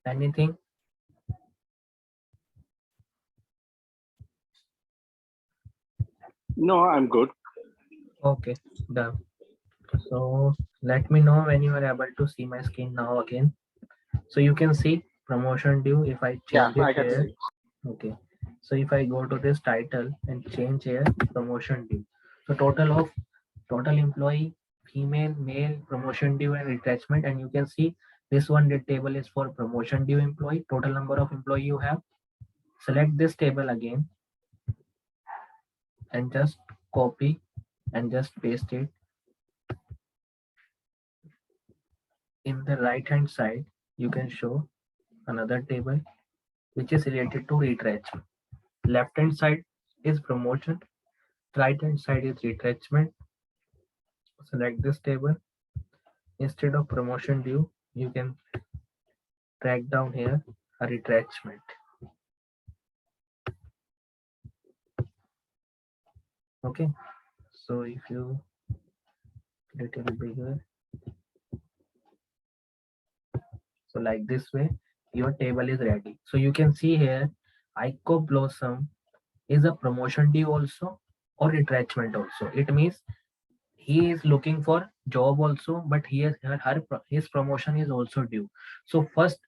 Anything? No, I'm good. Okay, done. So let me know when you are able to see my screen now again. So you can see promotion due if I Yeah, change it I can here. see. Okay. So if I go to this title and change here promotion due. So total employee, female, male, promotion due and retrenchment, and you can see this one, the table is for promotion due employee, total number of employee you have. Select this table again and just copy and just paste it. In the right hand side you can show another table which is related to retrenchment. Left hand side is promotion, right hand side is retrenchment. Select this table. Instead of promotion due, you can drag down here a retrenchment. Okay, so if you little bigger, so like this way, your table is ready. So you can see here, ICO Blossom is a promotion due also or retrenchment also. It means he is looking for job also, but he has his promotion is also due. So first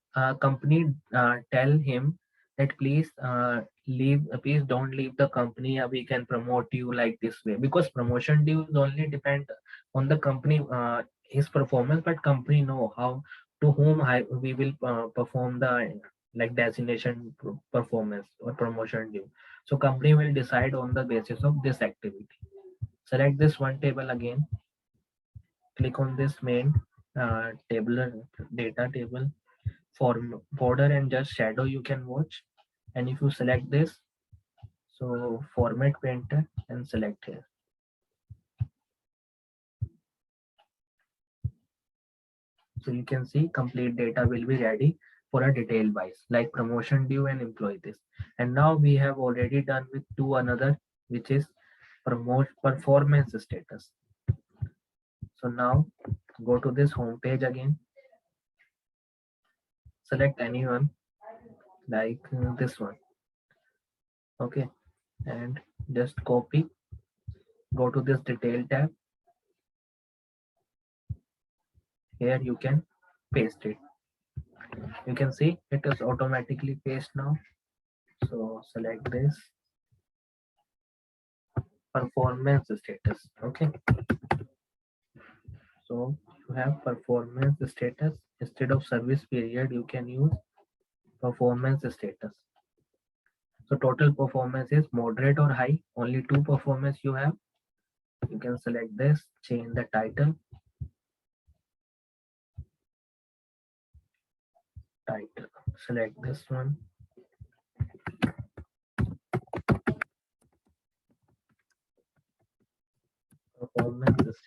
company tell him that please don't leave the company, we can promote you like this way, because promotion due is only depend on the company, his performance, but company know how to whom we will perform the like designation performance or promotion due. So company will decide on the basis of this activity. Select this one table again, click on this main table, data table, form border and just shadow you can watch. And if you select this, so format painter and select here. So you can see complete data will be ready for a detail wise like promotion due and employee this. And now we have already done with two another, which is promote performance status. So now go to this home page again, select anyone like this one. Okay, and just copy, go to this detail tab. Here you can paste it. You can see it is automatically paste now. So select this performance status. Okay, so you have performance status. Instead of service period you can use performance status. So total performance is moderate or high, only two performance you have. You can select this, change the title, select this one, performance status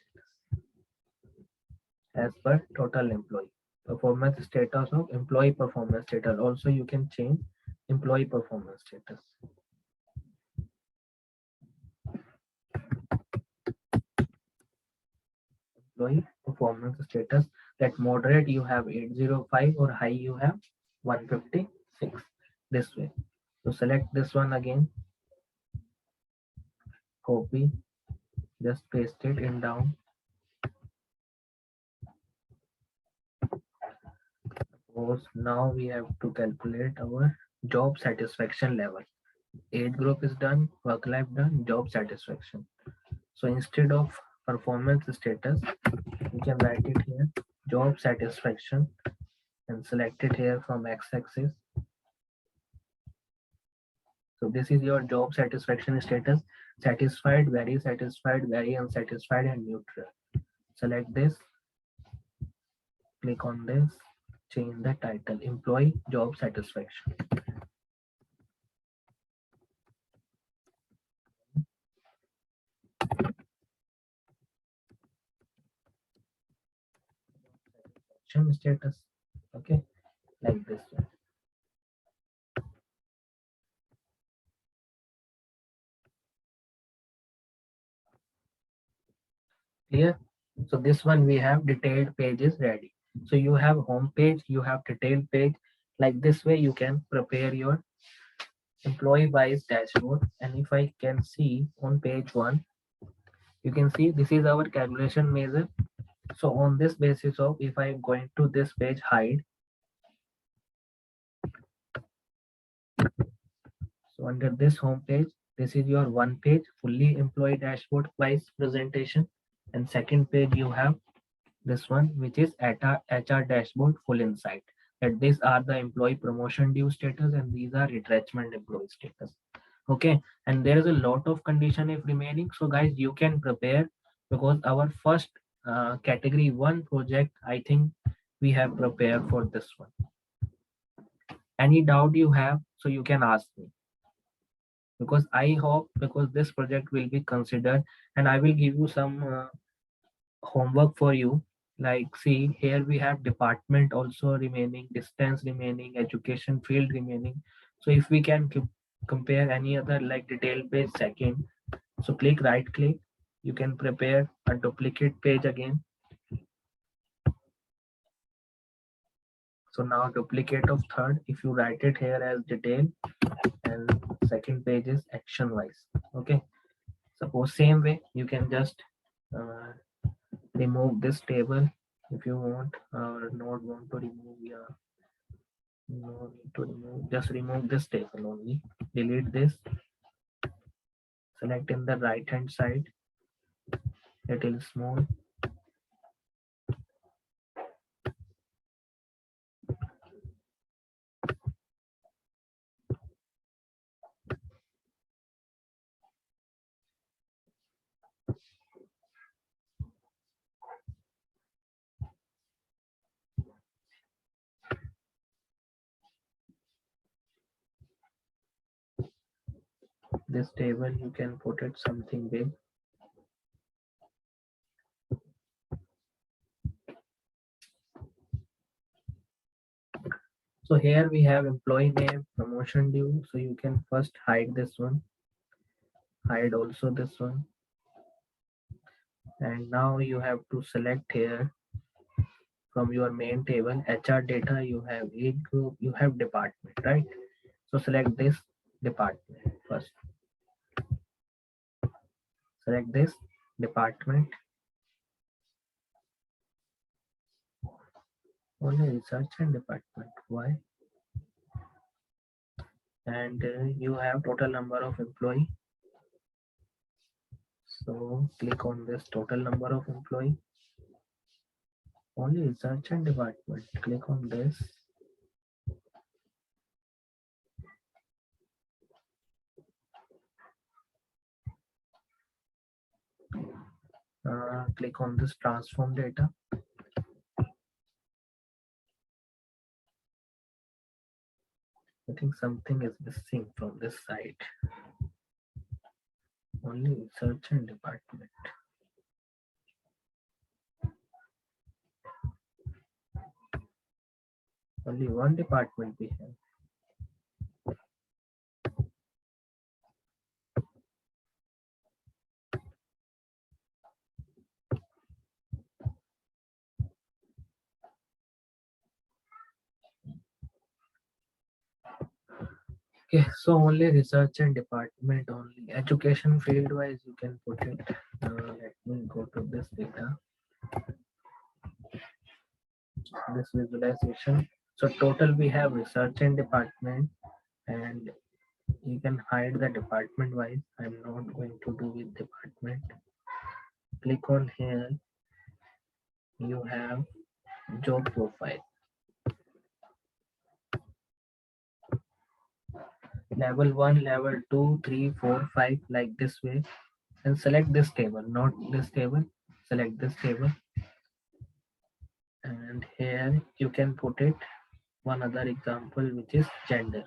as per total employee. Performance status of employee performance status. Also you can change employee performance status. Employee performance status, that moderate you have 805 or high you have 156, this way. So select this one again, copy, just paste it in down. Suppose now we have to calculate our job satisfaction level. Age group is done, work life done, job satisfaction. So instead of performance status, you can write it here, job satisfaction, and select it here from x-axis. So this is your job satisfaction status: satisfied, very unsatisfied, and neutral. Select this, click on this, change the title, employee job satisfaction. Status, okay, like this one. Clear? So this one we have detailed pages ready. So you have home page, you have detailed page. Like this way you can prepare your employee wise dashboard. And if I can see on page 1, you can see this is our calculation measure. So on this basis of, if I am going to this page, hide, so under this home page, this is your one page fully employee dashboard wise presentation, and second page you have this one, which is HR dashboard full insight, that these are the employee promotion due status and these are retrenchment employee status. Okay, and there is a lot of condition if remaining, so guys you can prepare, because our first category 1 project, I think we have prepared for this one. Any doubt you have, so you can ask me, because I hope, because this project will be considered, and I will give you some homework for you. Like, see here we have department also remaining, distance remaining, education field remaining. So if we can compare any other like detail page second, so click right click, you can prepare a duplicate page again. So now duplicate of third, if you write it here as detail, and second page is action wise. Okay, suppose same way you can just uh, remove this table if you want, or not want to remove. Yeah, no need to remove, just remove this table only, delete this, select in the right hand side, little small. This table you can put it something big. So here we have employee name, promotion due, so you can first hide this one, hide also this one, and now you have to select here from your main table HR data, you have age group, you have department, right? So select this department first, select this department, only research and department. Why? And you have total number of employee, so click on this total number of employee, only research and department, click on this, click on this transform data. I think something is missing from this side, only research and department. Only one department we have. Okay, so only research and department only. Education field wise, you can put it. Let me go to this data, this visualization. So total we have research and department, and you can hide the department wise. I'm not going to do with department. Click on here. You have job profile. Level 1, level 2, 3, 4, 5, like this way, and select this table, not this table, select this table, and here you can put it one other example, which is gender.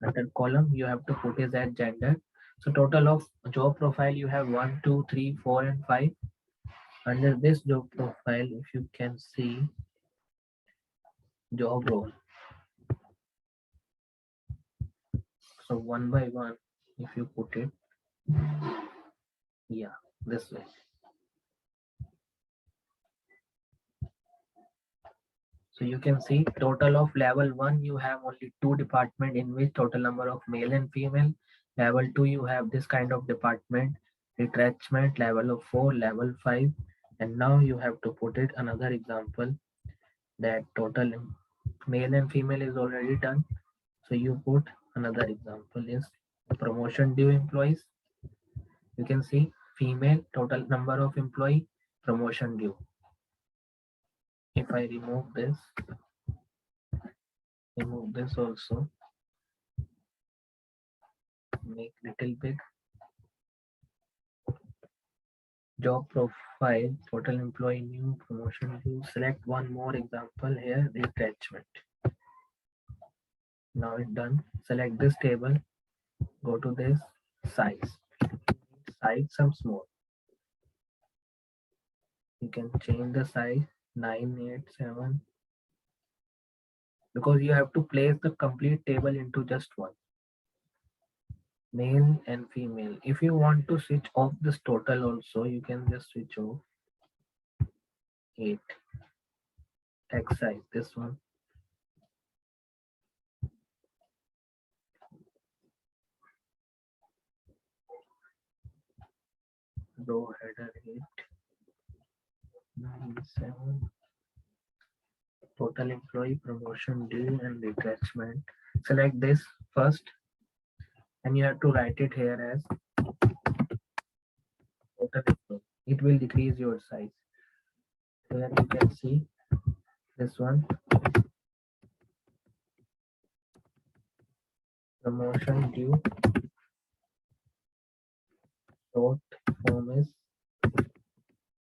Under column you have to put is that gender. So total of job profile you have 1, 2, 3, 4, and 5. Under this job profile, if you can see job role, so one by one if you put it, yeah, this way. So you can see total of level 1, you have only 2 department in which total number of male and female. Level 2, you have this kind of department, retrenchment, level of 4, level 5. And now you have to put it another example that total male and female is already done. So you put another example is promotion due employees. You can see female, total number of employee, promotion due. If I remove this also, make little big. Job profile, total employee, new promotion due. Select one more example here, retrenchment. Now it's done. Select this table, go to this size. Size some small. You can change the size 987 because you have to place the complete table into just one. Male and female. If you want to switch off this total also, you can just switch off 8 X size, this one. Row header 8 97. Total employee, promotion due and retrenchment. Select this first and you have to write it here as total employee. It will decrease your size. Here you can see this one, promotion due, short form is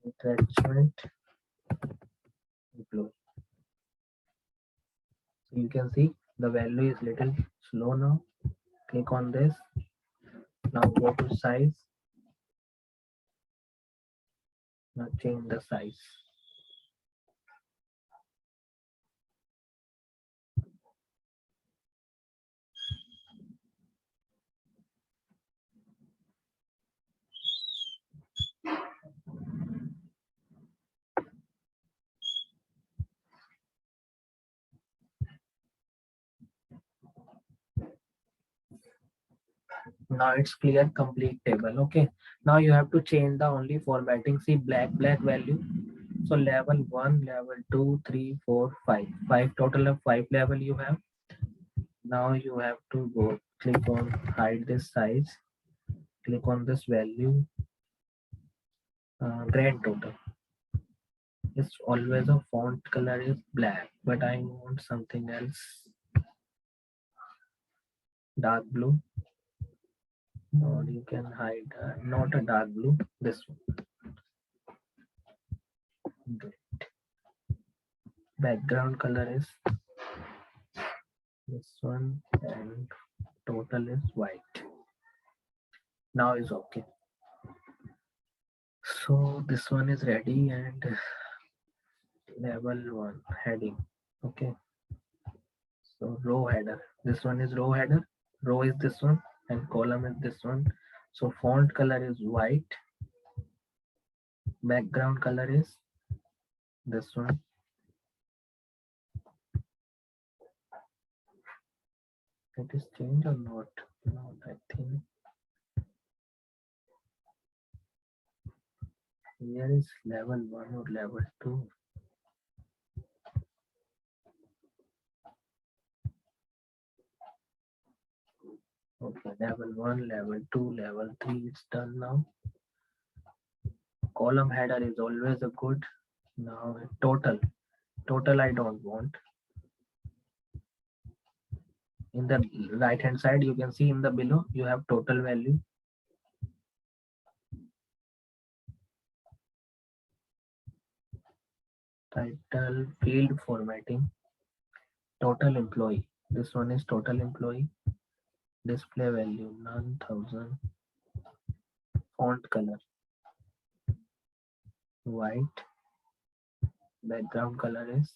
retrenchment employee. So you can see the value is little slow now. Click on this. Now go to size. Now change the size. Now it's clear complete table. Okay, now you have to change the only formatting. See black value. So level 1, level 2, 3, 4, 5. 5 total of 5 level you have. Now you have to go click on hide this size, click on this value, grand total. It's always a font color is black, but I want something else, dark blue. Or you can hide not a dark blue, this one. Great. Background color is this one and total is white. Now is okay. So this one is ready and level 1 heading. Okay, so row header, this one is row header, row is this one and column is this one. So font color is white, background color is this one. It is changed or not? Not, I think. Here is level 1 or level 2. Okay, level 1, level 2, level 3, it's done now. Column header is always a good. Now total I don't want. In the right hand side you can see in the below you have total value. Title, field formatting, total employee, this one is total employee, display value none, 1000, font color white, background color is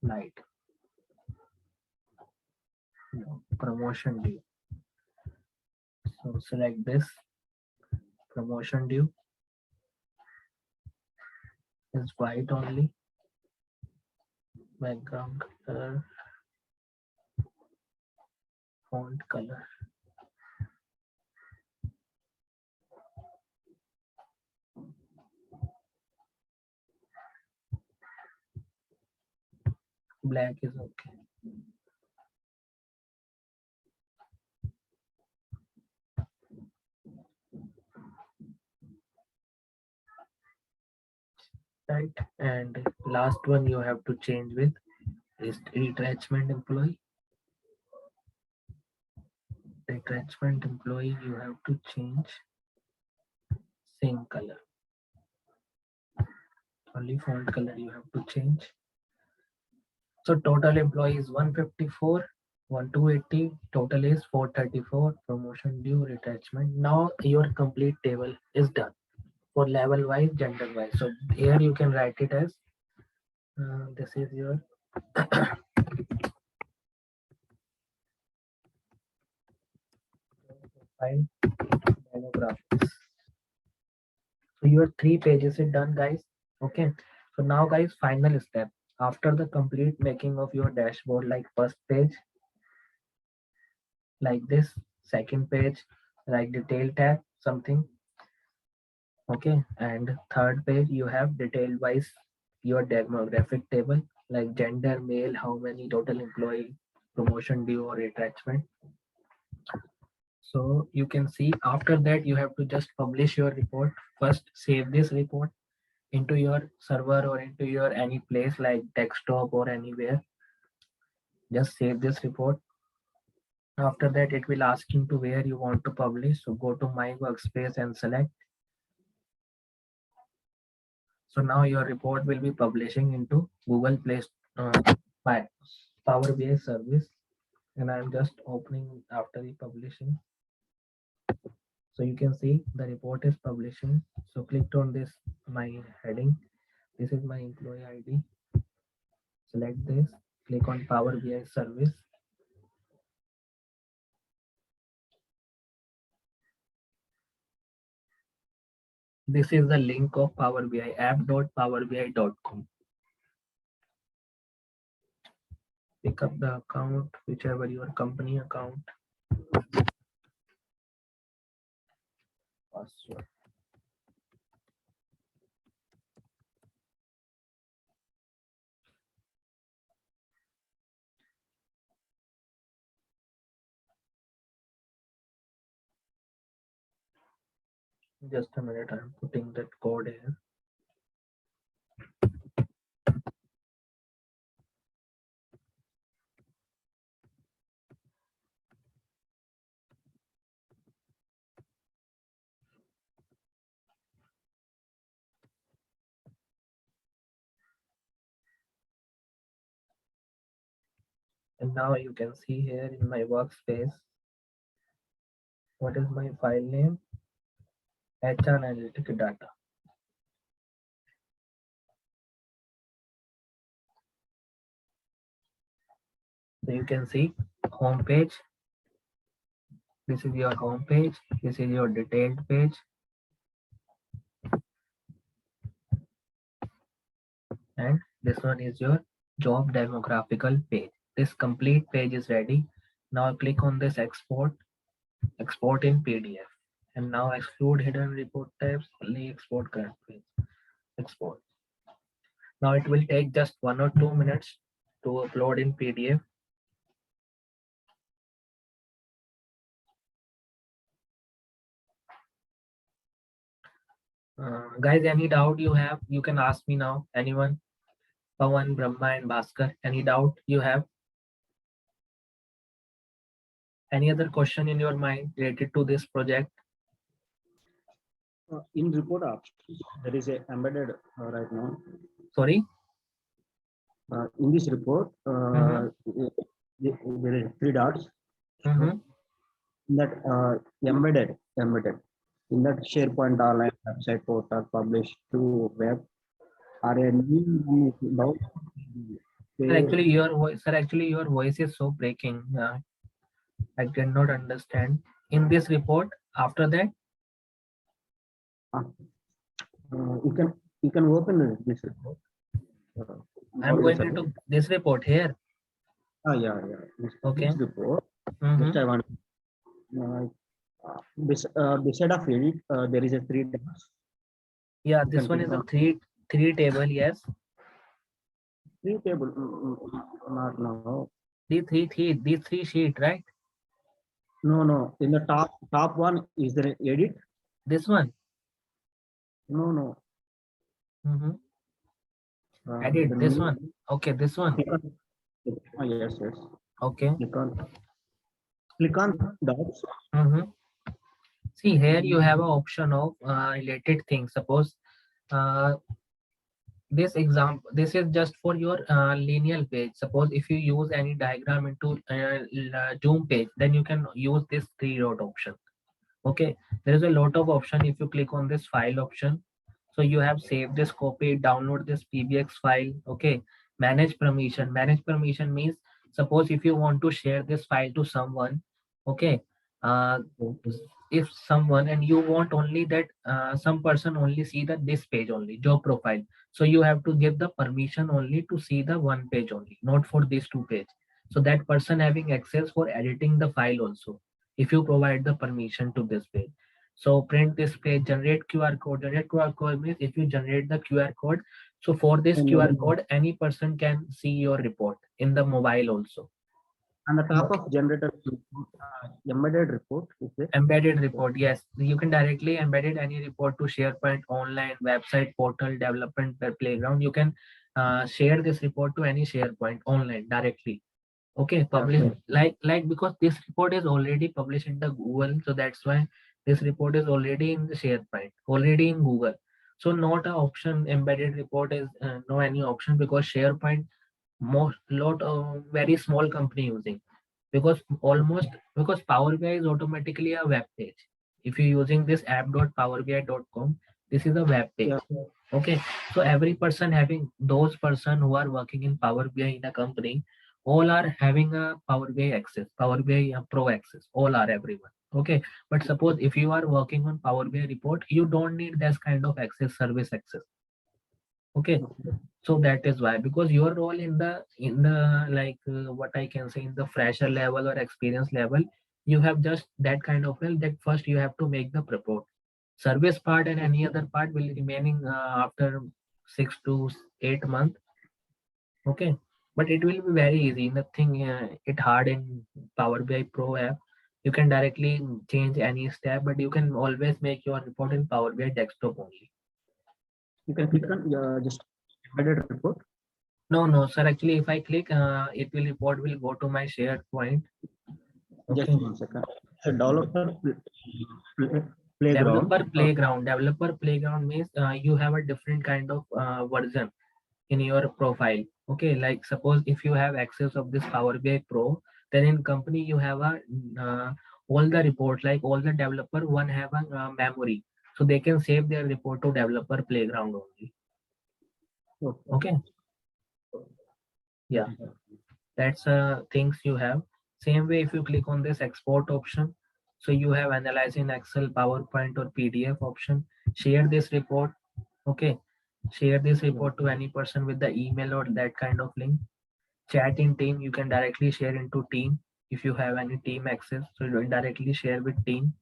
light. No, promotion due. So select this, promotion due is white only. Background color, font color. Black is okay. Right, and last one you have to change with is retrenchment employee. Retrenchment employee you have to change same color. Only font color you have to change. So total employee is 154, 1280, total is 434, promotion due, retrenchment. Now your complete table is done for level wise, gender wise. So here you can write it as this is your file demographics. So your 3 pages is done, guys. Okay. So now, guys, final step. After the complete making of your dashboard, like first page, like this, second page, like detail tab, something. Okay. And third page, you have detailed wise your demographic table, like gender, male, how many total employee, promotion due or retrenchment. So you can see after that you have to just publish your report. First save this report into your server or into your any place like desktop or anywhere. Just save this report. After that it will ask you to where you want to publish. So go to my workspace and select. So now your report will be publishing into Google Play by Power BI service. And I'm just opening after the publishing. So you can see the report is publishing. So click on this my heading. This is my employee ID. Select this, click on Power BI service. This is the link of Power BI app.powerbi.com. Pick up the account, whichever your company account. Password. Just a minute, I'm putting that code here. And now you can see here in my workspace, what is my file name? HR Analytic Data. So you can see home page. This is your home page. This is your detailed page. And this one is your job demographical page. This complete page is ready. Now click on this export in PDF. And now exclude hidden report types, only export current page. Export. Now it will take just 1 or 2 minutes to upload in PDF. Guys, any doubt you have, you can ask me now. Anyone? Pawan, Brahma, and Bhaskar. Any doubt you have? Any other question in your mind related to this project? In report options, there is a embedded right now. Sorry? In this report, there is 3 dots. Mhm. That embedded in that SharePoint online website portal published to web are a new about Sir, actually your voice is so breaking. I cannot understand. In this report, after that, You can open this report. I'm What going is it? into this report here. Yeah. Okay. This report. Mhm. Just I want beside of edit, there is a three dots. Yeah, You this can one click is a on three table. Yes, three table. Not no. these three sheet, right? No. In the top one is there edit? This one. No. Mm-hmm. The Edit this middle. one. Okay, this one. Click on, yes. Okay. Click on dots. Mm-hmm. See here you have an option of related things. Suppose uh, this is just for your linear page. Suppose if you use any diagram into zoom page, then you can use this three dot option. Okay, there is a lot of option. If you click on this file option, so you have saved this copy, download this pbx file. Okay, manage permission means, suppose if you want to share this file to someone. Okay, uh, if someone and you want only that some person only see that this page only, job profile, so you have to give the permission only to see the one page only, not for these two page. So that person having access for editing the file also, if you provide the permission to this page. So print this page, generate QR code. Generate QR code means if you generate the QR code, so for this QR code, any person can see your report in the mobile also. On the top of generator, embedded report is there? Embedded report, yes. You can directly embed any report to SharePoint, online, website, portal, development, playground. You can share this report to any SharePoint online directly. Okay, publish like because this report is already published in the Google, so that's why this report is already in the SharePoint, already in Google. So not a option embedded report is no any option, because SharePoint most lot of very small company using, because almost because Power BI is automatically a web page. If you're using this app.powerbi.com, this is a web page. Okay, so every person having, those person who are working in Power BI in a company, all are having a Power BI access, Power BI Pro access, all are everyone. Okay, but suppose if you are working on Power BI report, you don't need this kind of access, service access. Okay, so that is why, because your role in the like what I can say, in the fresher level or experience level, you have just that kind of, well, that first you have to make the report. Service part and any other part will remaining after 6 to 8 months. Okay, but it will be very easy, nothing it hard in Power BI Pro app. You can directly change any step, but you can always make your report in Power BI desktop only. You can click on just embedded report. No, sir, actually if I click, it will report will go to my shared point. Just Okay. 1 second. So developer playground. Developer playground means you have a different kind of version in your profile. Okay, like suppose if you have access of this Power BI Pro, then in company you have a all the report, like all the developer one have a memory, so they can save their report to developer playground only. Okay, yeah, that's things you have. Same way, if you click on this export option, so you have analyze in Excel, PowerPoint or PDF option. Share this report. Okay, share this report to any person with the email or that kind of link. Chat in team, you can directly share into team if you have any team access, so you will directly share with team.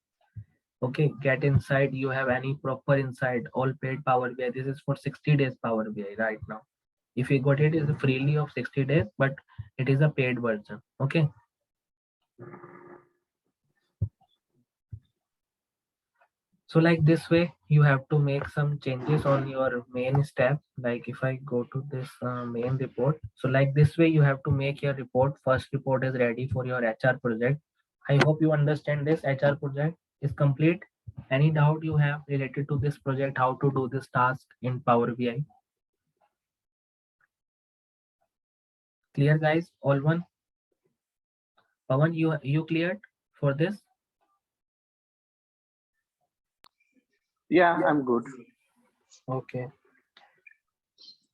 Okay, get inside, you have any proper inside, all paid Power BI. This is for 60 days Power BI right now. If you got it is freely of 60 days, but it is a paid version. Okay, so like this way you have to make some changes on your main step. Like if I go to this main report, so like this way you have to make your report. First report is ready for your HR project. I hope you understand this HR project is complete. Any doubt you have related to this project, how to do this task in Power BI? Clear guys, all one? Pawan, you cleared for this? Yeah, I'm good. Okay.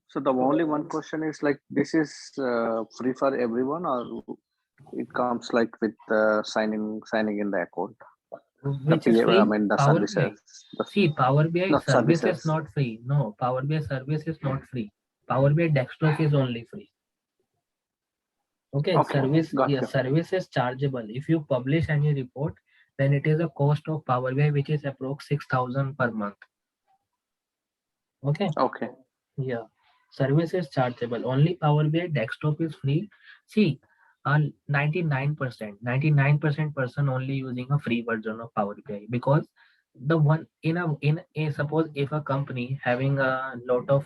So the only one question is like, this is free for everyone, or it comes like with signing in the account? Which is I free? mean the Power BI. services. See, Power BI Not service is services. not free. No, Power BI service is not free. Power BI desktop is only free. Okay, Okay, service, got yeah, you. service is chargeable. If you publish any report, then it is a cost of Power BI, which is approx 6,000 per month. Okay, Okay. yeah, service is chargeable. Only Power BI desktop is free. See, 99% person only using a free version of Power BI, because the one in a suppose if a company having a lot of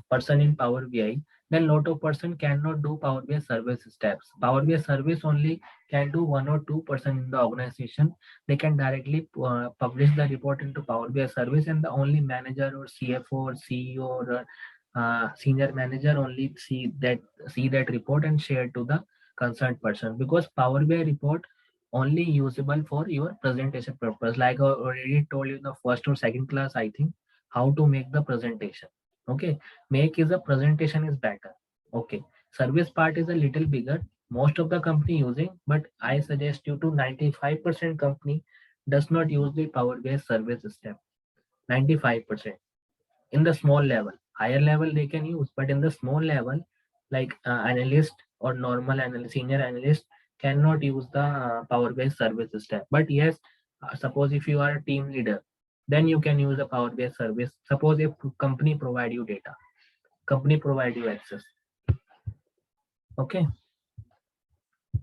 person in Power BI, then lot of person cannot do Power BI service steps. Power BI service only can do 1 or 2% in the organization. They can directly publish the report into Power BI service, and the only manager or CFO or CEO or senior manager only see that report and share to the concerned person, because Power BI report only usable for your presentation purpose. Like I already told you in the first or second class, I think, how to make the presentation. Okay, make is a presentation is better. Okay, service part is a little bigger. Most of the company using, but I suggest you to 95% company does not use the Power BI service step. 95% in the small level. Higher level they can use, but in the small level, like analyst or normal analyst, senior analyst cannot use the Power BI service step. But yes, suppose if you are a team leader, then you can use the Power BI service. Suppose if company provide you data, company provide you access. Okay.